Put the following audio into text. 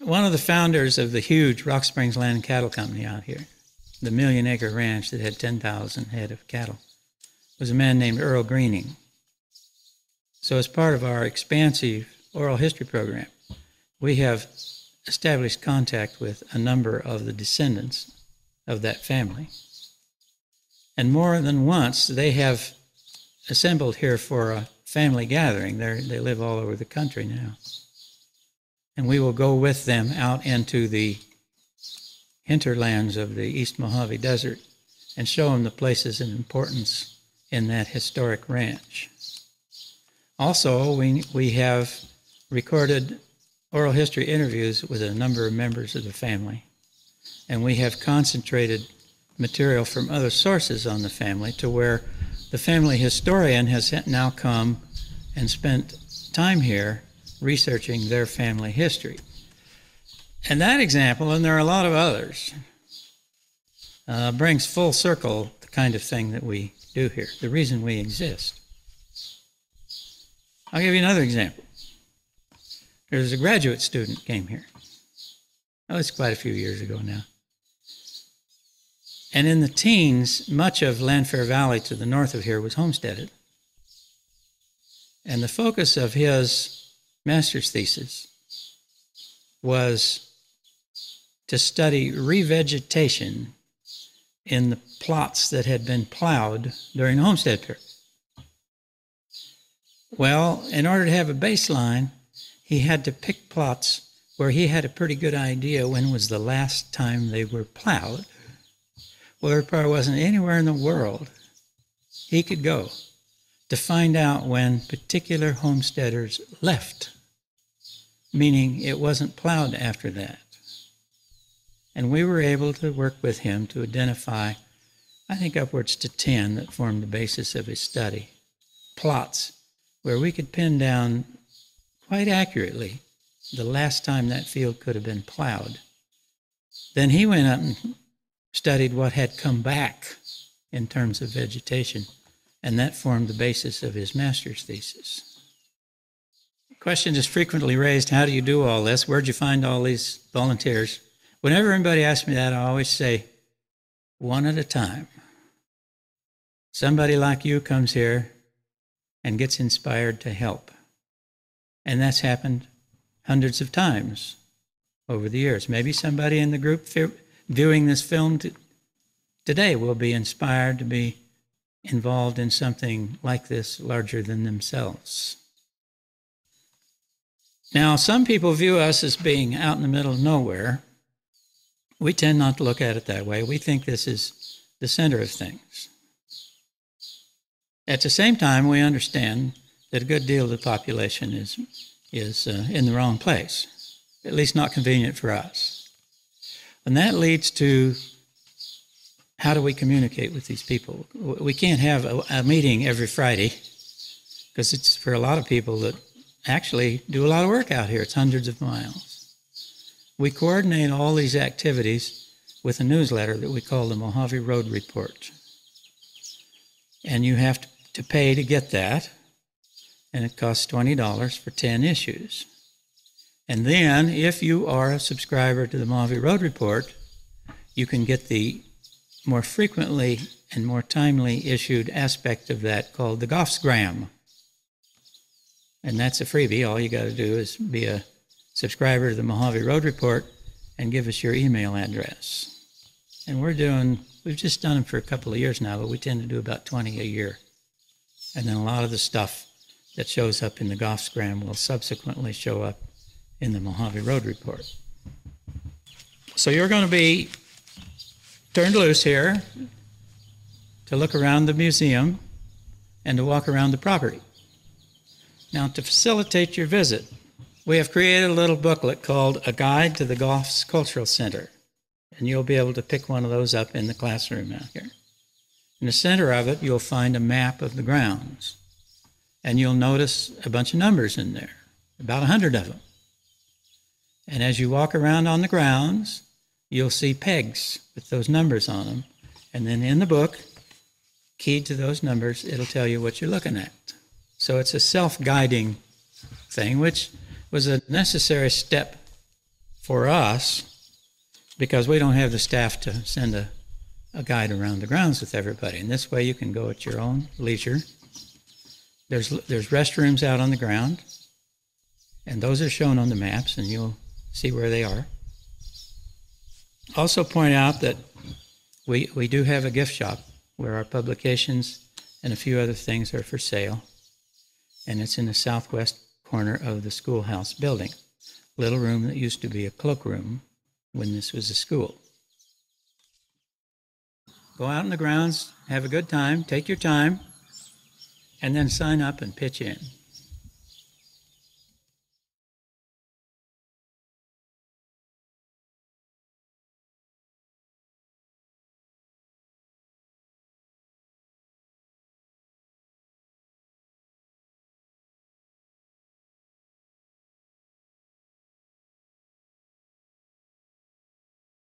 One of the founders of the huge Rock Springs Land and Cattle Company out here, the million-acre ranch that had 10,000 head of cattle, was a man named Earl Greening. So as part of our expansive oral history program, we have established contact with a number of the descendants of that family. And more than once, they have assembled here for a family gathering. They live all over the country now. And we will go with them out into the hinterlands of the East Mojave Desert and show them the places and importance in that historic ranch. Also, we have recorded oral history interviews with a number of members of the family, and we have concentrated material from other sources on the family to where the family historian has now come and spent time here researching their family history. And that example, and there are a lot of others, brings full circle the kind of thing that we do here, the reason we exist. I'll give you another example. There's a graduate student came here. Oh, it's quite a few years ago now. And in the teens, much of Landfair Valley to the north of here was homesteaded. And the focus of his master's thesis was to study revegetation in the plots that had been plowed during the homestead period. Well, in order to have a baseline, he had to pick plots where he had a pretty good idea when was the last time they were plowed. Well, there probably wasn't anywhere in the world he could go to find out when particular homesteaders left, meaning it wasn't plowed after that. And we were able to work with him to identify, I think, upwards to 10 that formed the basis of his study, plots where we could pin down quite accurately the last time that field could have been plowed. Then he went up and studied what had come back in terms of vegetation, and that formed the basis of his master's thesis. The question is frequently raised, how do you do all this? Where'd you find all these volunteers? Whenever anybody asks me that, I always say, one at a time. Somebody like you comes here and gets inspired to help. And that's happened hundreds of times over the years. Maybe somebody in the group viewing this film today will be inspired to be involved in something like this larger than themselves. Now, some people view us as being out in the middle of nowhere. We tend not to look at it that way. We think this is the center of things. At the same time, we understand that a good deal of the population is in the wrong place, at least not convenient for us. And that leads to how do we communicate with these people? We can't have a meeting every Friday because it's for a lot of people that actually do a lot of work out here. It's hundreds of miles. We coordinate all these activities with a newsletter that we call the Mojave Road Report. And you have to pay to get that, and it costs $20 for 10 issues. And then, if you are a subscriber to the Mojave Road Report, you can get the more frequently and more timely issued aspect of that called the Goffs. And that's a freebie. All you got to do is be a subscriber to the Mojave Road Report and give us your email address. And we've just done them for a couple of years now, but we tend to do about 20 a year. And then a lot of the stuff that shows up in the Goffs will subsequently show up in the Mojave Road Report. So you're going to be turned loose here to look around the museum and to walk around the property. Now, to facilitate your visit, we have created a little booklet called A Guide to the Goffs Cultural Center, and you'll be able to pick one of those up in the classroom out here. In the center of it, you'll find a map of the grounds, and you'll notice a bunch of numbers in there, about 100 of them. And as you walk around on the grounds, you'll see pegs with those numbers on them, and then in the book, keyed to those numbers, it'll tell you what you're looking at. So it's a self-guiding thing, which was a necessary step for us, because we don't have the staff to send a guide around the grounds with everybody. And this way you can go at your own leisure. There's restrooms out on the ground, and those are shown on the maps, and you'll see where they are. Also point out that we do have a gift shop where our publications and a few other things are for sale, and it's in the southwest corner of the schoolhouse building, little room that used to be a cloakroom when this was a school. Go out in the grounds, have a good time, take your time, and then sign up and pitch in.